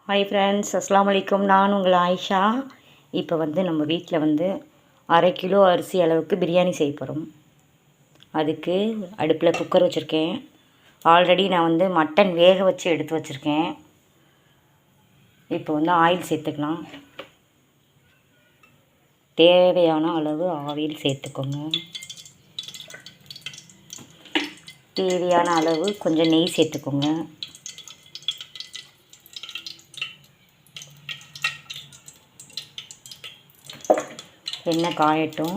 Hi friends, அஸ்ஸலாமு அலைக்கும். நான் உங்கள் ஆயிஷா. இப்போ நம்ம வீட்டில் 1/2 கிலோ அரிசி அளவுக்கு பிரியாணி செய்ய போகிறோம். அதுக்கு அடுப்பில் குக்கர் வச்சுருக்கேன். ஆல்ரெடி நான் மட்டன் வேக வச்சு எடுத்து வச்சுருக்கேன். இப்போ ஆயில் சேர்த்துக்கலாம். தேவையான அளவு ஆயில் சேர்த்துக்கோங்க. தேவையான அளவு கொஞ்சம் நெய் சேர்த்துக்கோங்க. எண்ணெய் காயட்டும்.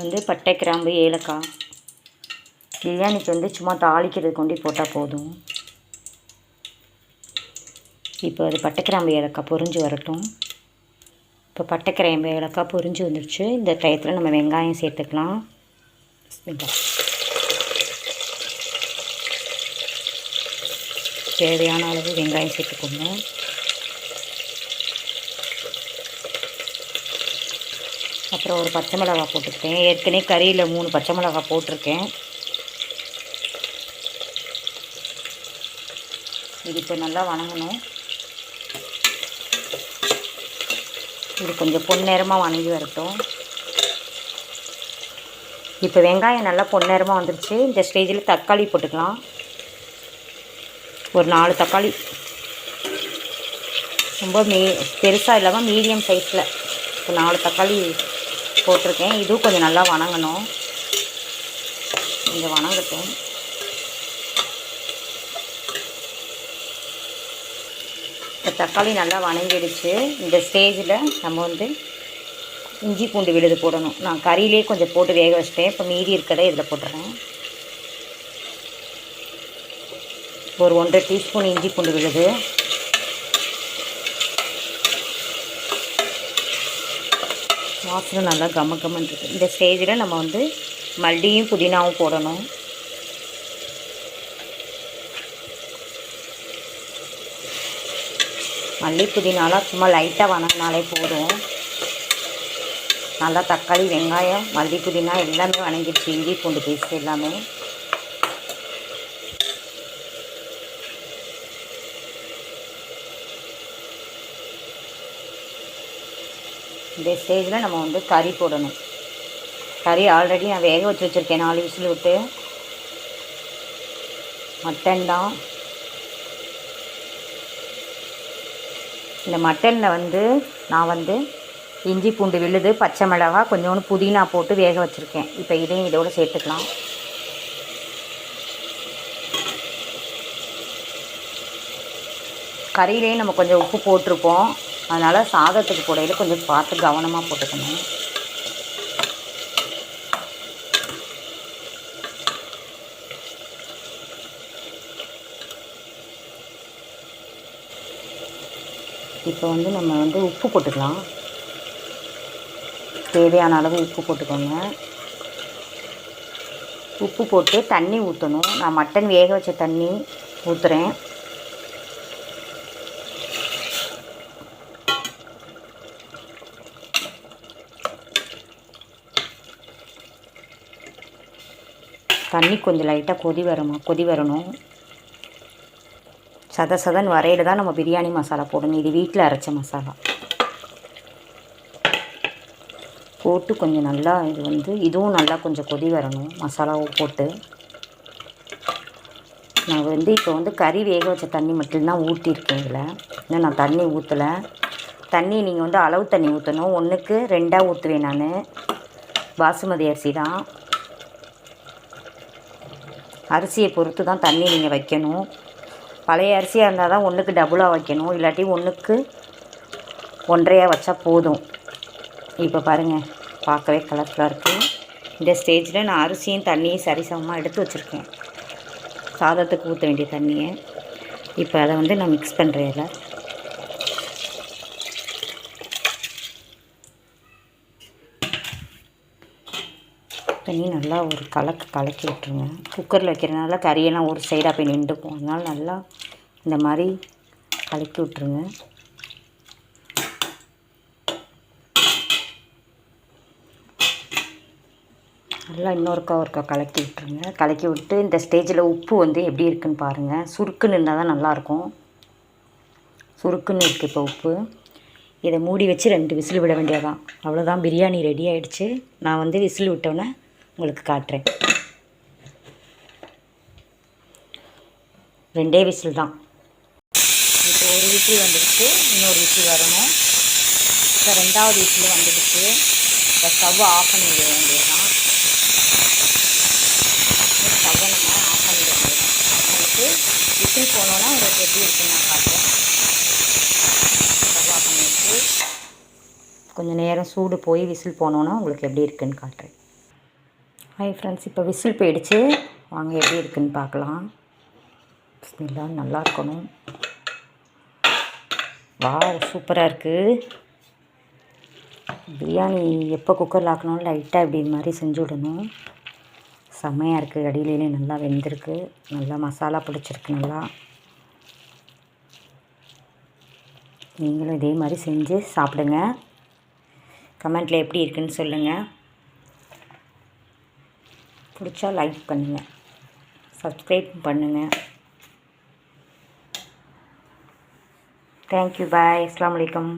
இது பட்டை, கிராம்பு, ஏலக்காய். பிரியாணிக்கு சும்மா தாளிக்கிறது கொண்டு போட்டால் போதும். இப்போ அது பட்டை, கிராம்பு, ஏலக்காய் பொரிஞ்சு வரட்டும். இப்போ பட்டை, கிராம்பு, ஏலக்காய் பொரிஞ்சு வந்துடுச்சு. இந்த டயத்தில் நம்ம வெங்காயம் சேர்த்துக்கலாம். தேவையான அளவு வெங்காயம் சேர்த்துக்கோங்க. அப்புறம் ஒரு பச்சை மிளகாய் போட்டுக்கிட்டேன். ஏற்கனவே கறியில் 3 பச்சை மிளகாய் போட்டிருக்கேன். இது இப்போ நல்லா வணங்கணும். இது கொஞ்சம் பொன்னிறமாக வணங்கி வரட்டும். இப்போ வெங்காயம் நல்லா பொன்னிறமாக வந்துருச்சு. இந்த ஸ்டேஜில் தக்காளி போட்டுக்கலாம். ஒரு 4 தக்காளி, ரொம்ப பெருசாக இல்லாமல் மீடியம் சைஸில் இப்போ 4 தக்காளி போட்டிருக்கேன். இதுவும் கொஞ்சம் நல்லா வணங்கணும். கொஞ்சம் வணங்கட்டும். இப்போ தக்காளி நல்லா வணங்கிடுச்சு. இந்த ஸ்டேஜில் நம்ம இஞ்சி பூண்டு விழுது போடணும். நான் கறியிலே கொஞ்சம் போட்டு வேக வச்சிட்டேன். இப்போ மீதி இருக்கிறத இதில் போட்டுறேன். ஒரு 1.5 டீஸ்பூன் இஞ்சி பூண்டு விழுது. வாசனை நல்லா கமகமன்னு இருக்குது. இந்த ஸ்டேஜில் நம்ம மல்லியும் புதினாவும் போடணும். மல்லி புதினாலாம் சும்மா லைட்டாக வணங்கினாலே போதும். நல்லா தக்காளி, வெங்காயம், மல்லி, புதினா எல்லாமே வணங்கிடுச்சு. இஞ்சி பூண்டு பேஸ்ட் எல்லாமே. இந்த ஸ்டேஜில் நம்ம கறி போடணும். கறி ஆல்ரெடி நான் வேக வச்சு வச்சுருக்கேன் 4 விசில் விட்டு. மட்டன் தான். இந்த மட்டனில் நான் இஞ்சி பூண்டு விழுது, பச்சை மிளகாய், கொஞ்சோண்டு புதினா போட்டு வேக வச்சுருக்கேன். இப்போ இதையும் இதோடு சேர்த்துக்கலாம். கறியிலேயும் நம்ம கொஞ்சம் உப்பு போட்டிருப்போம். அதனால் சாதத்துக்கு போடையில் கொஞ்சம் பார்த்து கவனமாக போட்டுக்கணும். இப்போ நம்ம உப்பு போட்டுக்கலாம். தேவையான அளவு உப்பு போட்டுக்கோங்க. உப்பு போட்டு தண்ணி ஊற்றணும். நான் மட்டன் வேக வச்ச தண்ணி ஊற்றுறேன். தண்ணி கொஞ்சம் லைட்டாக கொதி வரணும். சதன் வரையில் தான் நம்ம பிரியாணி மசாலா போடணும். இது வீட்டில் அரைச்ச மசாலா போட்டு கொஞ்சம் நல்லா இதுவும் நல்லா கொஞ்சம் கொதி வரணும். மசாலாவும் போட்டு நான் இப்போ கறி வேக வச்ச தண்ணி மட்டும்தான் ஊற்றிருக்கேன். இதில் இன்னும் நான் தண்ணி ஊற்றலை. தண்ணி நீங்கள் அளவு தண்ணி ஊற்றணும். 1க்கு 2 ஊற்றுவேன் நான். பாசுமதி அரிசி தான். அரிசியை பொறுத்து தான் தண்ணி நீங்கள் வைக்கணும். பழைய அரிசியாக இருந்தால் தான் 1க்கு டபுளாக வைக்கணும். இல்லாட்டி 1க்கு 1.5 வச்சா போதும். இப்போ பாருங்கள், பார்க்கவே கலர்ஃபுல்லாக இருக்குது. இந்த ஸ்டேஜில் நான் அரிசியும் தண்ணியும் சரிசமமாக எடுத்து வச்சுருக்கேன். சாதத்துக்கு ஊற்ற வேண்டிய தண்ணியை இப்போ அதை நான் மிக்ஸ் பண்ணுறேன். இதில் தண்ணி நல்லா ஒரு கலக்கி விட்டுருங்க. குக்கரில் வைக்கிறதுனால கறியெல்லாம் ஒரு சைடாக போய் நின்றுக்கும். அதனால் நல்லா இந்த மாதிரி கலக்கி விட்டுருங்க. நல்லா ஒருக்கா கலக்கி விட்டுருங்க. கலக்கி விட்டு இந்த ஸ்டேஜில் உப்பு வந்து எப்படி இருக்குன்னு பாருங்கள். சுருக்குன்னு இருந்தால் தான் நல்லாயிருக்கும். சுருக்குன்னு இருக்குது இப்போ உப்பு. இதை மூடி வச்சு 2 விசில் விட வேண்டியதான். அவ்வளோதான், பிரியாணி ரெடி ஆகிடுச்சு. நான் வந்து விசில் விட்டோன்னே உங்களுக்கு காட்டுறேன். 2 விசில் தான். இப்போ ஒரு விசில் வந்துடுச்சு, இன்னொரு விசில் வரணும். இப்போ 2வது விசில் வந்துடுச்சு. இப்போ ஸ்டவ் ஆஃப் பண்ணிட வேண்டியதான். ஸ்டவ்வை நம்ம ஆஃப் பண்ணிட வேண்டியதான். உங்களுக்கு விசில் போனோன்னா உங்களுக்கு எப்படி இருக்குன்னு நான் காட்டுறேன். ஸ்டவ் ஆஃப் பண்ணிட்டு கொஞ்சம் நேரம் சூடு போய் விசில் போனோன்னா உங்களுக்கு எப்படி இருக்குன்னு காட்டுறேன். ஹாய் ஃப்ரெண்ட்ஸ், இப்போ விசில் போயிடுச்சு. வாங்க எப்படி இருக்குன்னு பார்க்கலாம். பிஸ்மில்லாஹ், நல்லா இருக்கணும். வாவ், சூப்பராக இருக்குது. பிரியாணி எப்போ குக்கரில் ஆக்கணும், லைட்டாக இப்படி இது மாதிரி செஞ்சு விடணும். செம்மையாக இருக்குது. அடியிலே நல்லா வெந்திருக்கு, நல்லா மசாலா பிடிச்சிருக்கு நல்லா. நீங்களும் இதே மாதிரி செஞ்சு சாப்பிடுங்க. கமெண்ட்டில் எப்படி இருக்குன்னு சொல்லுங்கள். பிடிச்சா லைக் பண்ணுங்கள், சப்ஸ்கிரைப் பண்ணுங்கள். தேங்க்யூ, பாய், அஸ்ஸலாமு அலைக்கும்.